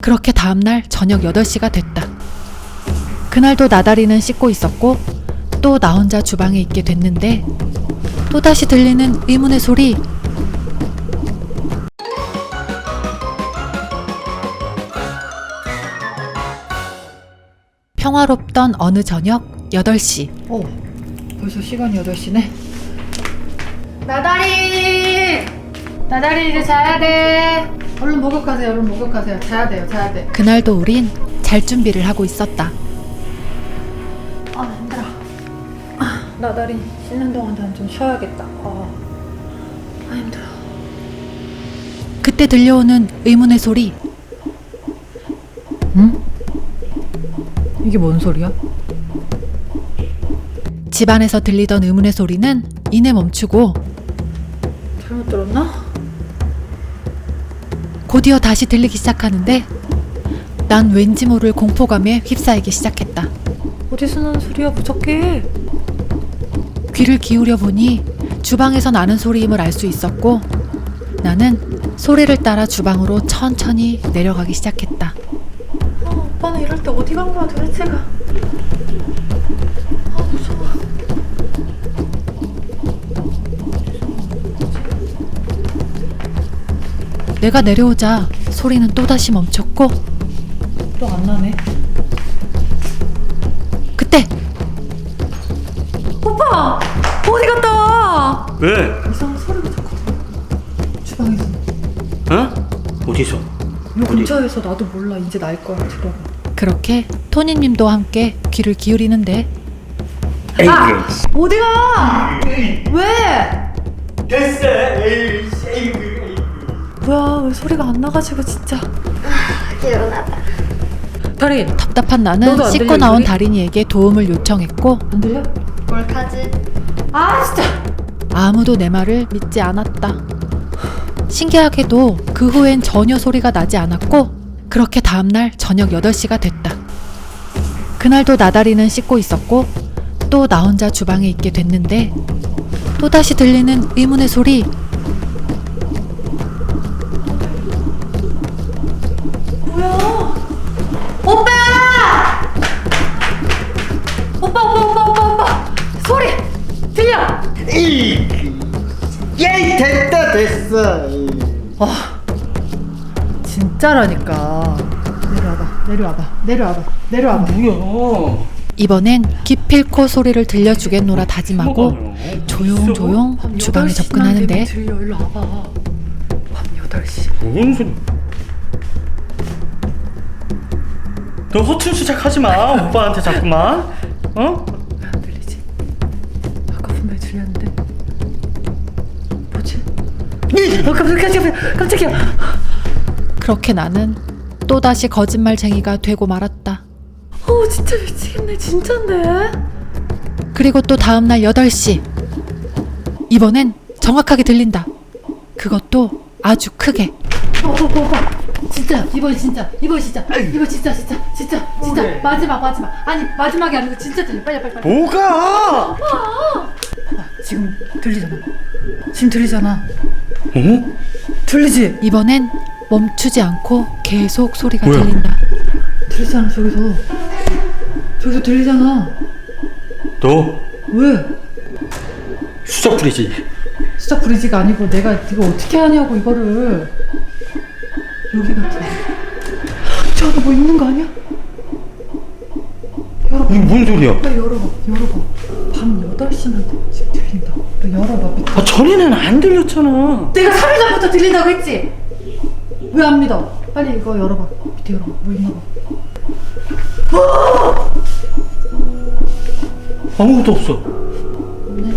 그렇게 다음날 저녁 8시가 됐다. 그날도 나다리는 씻고 있었고 또 나 혼자 주방에 있게 됐는데 또다시 들리는 의문의 소리. 평화롭던 어느 저녁 8시. 오, 벌써 시간이 8시네. 나다리! 나다리 이제 자야 돼. 얼른 목욕하세요. 얼른 목욕하세요. 자야 돼요. 자야 돼. 그날도 우린 잘 준비를 하고 있었다. 아, 힘들어. 나다리 씻는 동안 난 좀 쉬어야겠다. 힘들어. 그때 들려오는 의문의 소리. 응? 이게 뭔 소리야? 집안에서 들리던 의문의 소리는 이내 멈추고 잘못 들었나? 곧이어 다시 들리기 시작하는데 난 왠지 모를 공포감에 휩싸이기 시작했다. 어디서 나는 소리야 무섭게. 귀를 기울여 보니 주방에서 나는 소리임을 알 수 있었고 나는 소리를 따라 주방으로 천천히 내려가기 시작했다. 오빠는 이럴 때 어디 간 거야 도대체가. 무서워. 내가 내려오자 소리는 또다시 멈췄고 또 안 나네. 그때 오빠! 어디 갔다 와? 왜? 이상한 소리가 자꾸 주방에서. 어? 어디서? 요 근처에서. 나도 몰라. 이제 날 거야. 들어봐. 그렇게 토니님도 함께 귀를 기울이는데 어디가? 왜? 됐어. 뭐야 왜 소리가 안 나가지고 진짜. 일어나봐. 다린 답답한 나는 너도 안 씻고 들려, 나온 소리? 다린이에게 도움을 요청했고 안 들려? 뭘까지? 진짜 아무도 내 말을 믿지 않았다. 신기하게도 그 후엔 전혀 소리가 나지 않았고 그렇게 다음날 저녁 8시가 됐다. 그날도 나다리는 씻고 있었고 또 나 혼자 주방에 있게 됐는데 또다시 들리는 의문의 소리. 뭐야? 오빠! 오빠! 소리! 들려! 예이 됐어. 진짜라니까. 내려와봐. 뭐야? 이번엔 기필코 소리를 들려주겠노라 다짐하고 조용조용 주방에 접근하는데 들려. 일로 와봐. 밤 8시. 뭔 소리? 너 허튼 수작하지 마. 오빠한테 자꾸만. 어? 왜 안 들리지? 아까 분명히 들렸는데. 뭐지? 깜짝이야. 그렇게 나는 또다시 거짓말쟁이가 되고 말았다. 진짜 미치겠네. 진짠데? 그리고 또 다음날 8시. 이번엔 정확하게 들린다. 그것도 아주 크게. 진짜. 이번 진짜. 마지막. 아니 마지막이 아니고 진짜 들려. 빨리. 뭐가? 지금 들리잖아. 어? 들리지? 이번엔 멈추지 않고 계속 소리가 뭐야? 들린다. 들리잖아. 저기서 들리잖아. 너 왜? 수작 부리지? 수작 부리지가 아니고 내가 이거 어떻게 하냐고 이거를. 여기 같아. 저기 뭐 있는 거 아니야? 열어봐. 이게 뭔 소리야? 빨리 열어봐. 밤 8시면 지금 들린다. 너 열어봐. 밑에. 전에는 안 들렸잖아. 내가 3일 전부터 들린다고 했지? 왜 안 믿어? 빨리 이거 열어봐. 밑에 열어봐. 뭐 있나 봐. 아무것도 없어. 없네.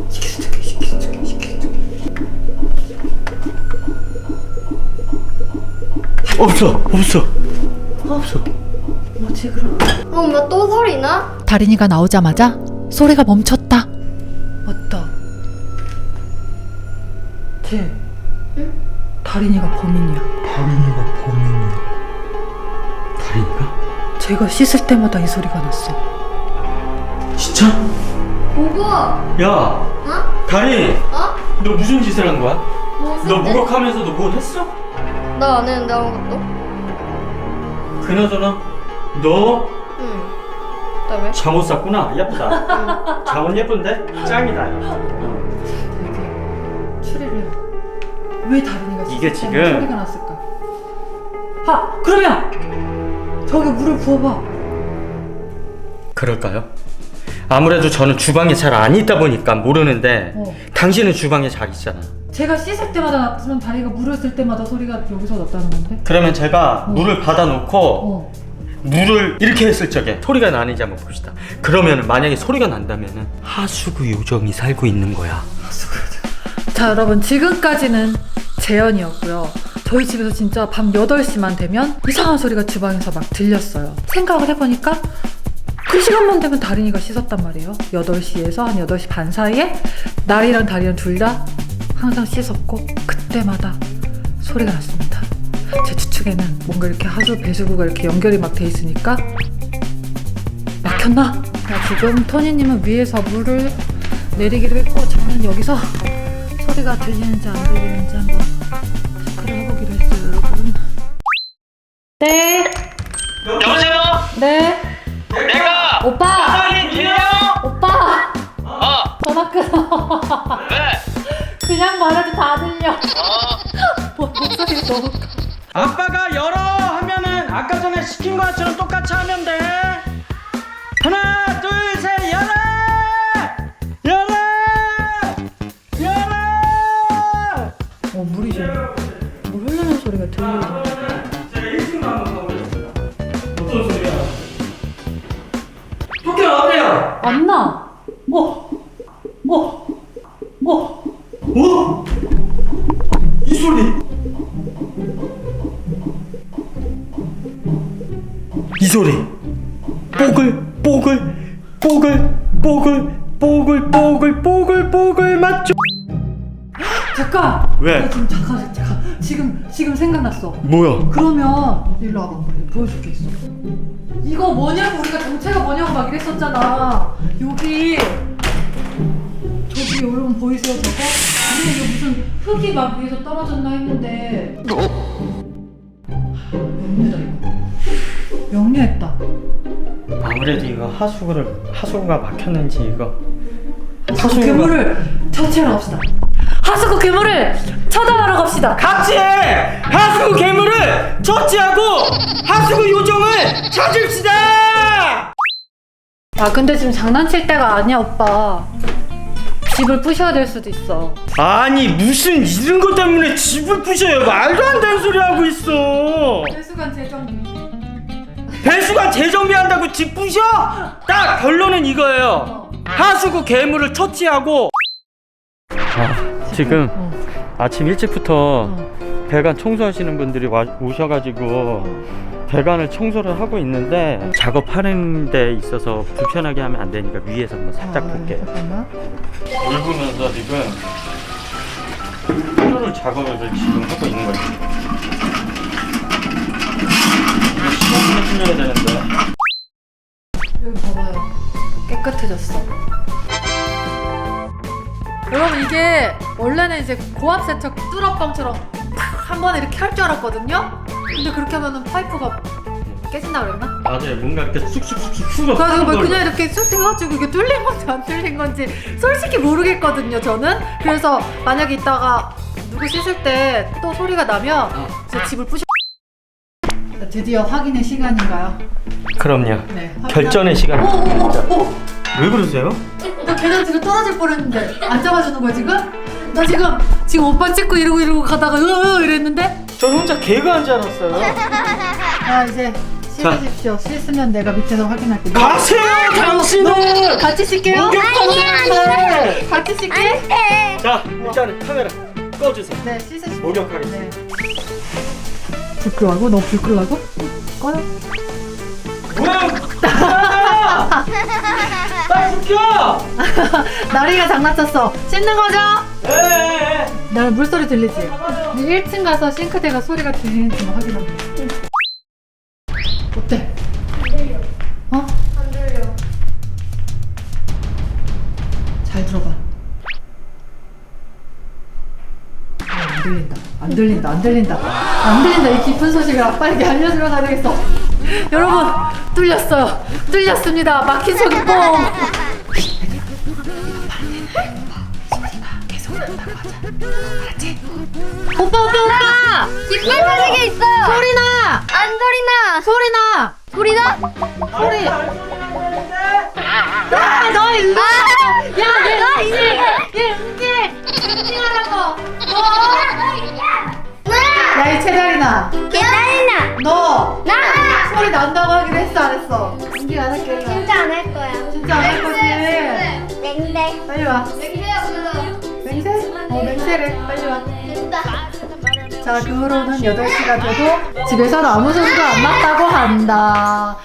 시켜줄게. 없어. 뭐지 그럼? 엄마 또 소리 나? 다린이가 나오자마자 소리가 멈췄다. 맞다. 다린이가 범인이야. 다리인가? 제가 씻을 때마다 이 소리가 났어. 진짜? 보고. 야, 어? 다리. 어? 너 무슨 짓을 한 거야? 무슨 너 짓? 목욕하면서 너 뭐 했어? 나 안 했는데 아무것도. 그나저나 너 응. 나 왜? 잠옷 샀구나. 예쁘다. 잠옷 예쁜데? 짱이다. 이렇게 추리를 왜 다른이가 이게 씻을 지금- 때는 소리가 났을까? 그러면 저기 물을 부어봐. 그럴까요? 아무래도 저는 주방에 잘 안 있다 보니까 모르는데 당신은 주방에 잘 있잖아. 제가 씻을 때마다 났으면 다리가 물을 쓸 때마다 소리가 여기서 났다는 건데? 그러면 제가 물을 받아놓고 어. 물을 이렇게 했을 적에 소리가 나는지 한번 봅시다. 그러면은 만약에 소리가 난다면은 하수구 요정이 살고 있는 거야. 자, 여러분, 지금까지는 재현이었고요. 저희 집에서 진짜 밤 8시만 되면 이상한 소리가 주방에서 막 들렸어요. 생각을 해보니까 그 시간만 되면 다린이가 씻었단 말이에요. 8시에서 한 8시 반 사이에 날이랑 다리랑 둘 다 항상 씻었고 그때마다 소리가 났습니다. 제 추측에는 뭔가 이렇게 하수 배수구가 이렇게 연결이 막 돼 있으니까 막혔나? 자, 지금 토니님은 위에서 물을 내리기로 했고 저는 여기서 소리가 들리는지 안 들리는지 한번 체크를 해보기로 했어요, 여러분. 네. 여보세요? 네. 내가 오빠! 아니 들려? 오빠! 전화 끊어. 왜? 그냥 말해도 다 들려. 목소리가 너무 커. 아빠가 열어 하면은 아까 전에 시킨 것처럼 똑같이 하면 돼. 하나 둘 셋 열어! 열어! 열어! 물이 좀. 물 흐르는 소리가 들리네. 제가 1층 한번 가보겠습니다. 어떤 소리야? 토끼 어때요? 안 나. 어? 이 소리? 이 소리 뽀글 맞죠? 잠깐. 왜? 나 지금 잠깐. 지금 생각났어. 뭐야? 그러면 일로 와봐. 보여줄 게 있어. 이거 뭐냐고, 우리가 정체가 뭐냐고 막 이랬었잖아. 여기 저기 여러분 보이세요 저거? 근데 이거 무슨 흙이 막 위에서 떨어졌나 했는데 명료다 이거. 명료했다. 아무래도 이거 하수구가 막혔는지 이거 하수구 괴물을 처치하러 갑시다. 하수구 괴물을 쳐다보러 갑시다. 같이 하수구 괴물을 처치하고 하수구 요정을 찾읍시다. 아 근데 지금 장난칠 때가 아니야 오빠. 집을 부셔야 될 수도 있어. 아니 무슨 이런 것 때문에 집을 부셔요. 말도 안 되는 소리 하고 있어. 배수관 재정비. 배수관 재정비한다고 집 부셔? 딱 결론은 이거예요. 하수구 괴물을 처치하고. 지금 아침 일찍부터 배관 청소하시는 분들이 오셔가지고 배관을 청소를 하고 있는데 작업하는 데 있어서 불편하게 하면 안 되니까 위에서 한번 살짝 볼게요. 잠깐만. 물 부면서 지금 필요를 작업을 지금 하고 있는 거예요. 이거 시간 풀려야 되는데. 여기 봐봐요. 깨끗해졌어. 여러분 이게 원래는 이제 고압 세척 뚫어뻥처럼 한 번에 이렇게 할 줄 알았거든요. 근데 그렇게 하면은 파이프가 깨진다 그랬나? 맞아요. 뭔가 이렇게 쑥쑥쑥쑥 그래서 그냥 이렇게 쑥 해가지고 이게 뚫린 건지 안 뚫린 건지 솔직히 모르겠거든요 저는. 그래서 만약에 이따가 누구 씻을 때 또 소리가 나면 제 집을 부셔. 드디어 확인의 시간인가요? 그럼요. 네. 결전의 시간. 왜 그러세요? 나 계단 뒤로 떨어질 뻔했는데 안 잡아주는 거야 지금? 나 지금 오빠 찍고 이러고 가다가 이랬는데. 저 혼자 개그한 줄 알았어요. 자 이제 씻으십시오. 씻으면 내가 밑에서 확인할게. 가세요, 당신은. 같이 씻게요? 목욕하는데. 같이 씻게? 자, 일단은 카메라 꺼주세요. 네 씻으십시오. 목욕하겠습니다. 네. 불 끄라고? 너 불 끄라고? 꺼요. 뭐야? 빨리 웃겨! 나리가 장난쳤어. 씻는 거죠? 네. 나 물소리 들리지? 1층 가서 싱크대가 소리가 들리는지만 확인하고. 어때? 안 들려. 어? 안 들려. 잘 들어봐. 안 들린다. 이 깊은 소식을 아빠에게 알려주러 가야겠어. 여러분 뚫렸어요. 뚫렸습니다. 막힌 속이 뻥. 오빠! 깃발 가는 게 있어요! 소리 나. 안 소리나! 소리 나. 소리나? 소리. 아, 너 일로. 야, 이제! 야, 이 채달이나. 기다리나! 너 나! 소리 난다고 하기로 했어 안 했어? 은지 안 할게. 진짜 안 할 거야. 진짜 안 할 거지. 맹세. 빨리 와. 맹세야, 불러. 맹세? 맹세래. 빨리 와. 됐다. 자, 그 후로는 8시가 돼도 집에서는 아무 소리도 안 났다고 한다.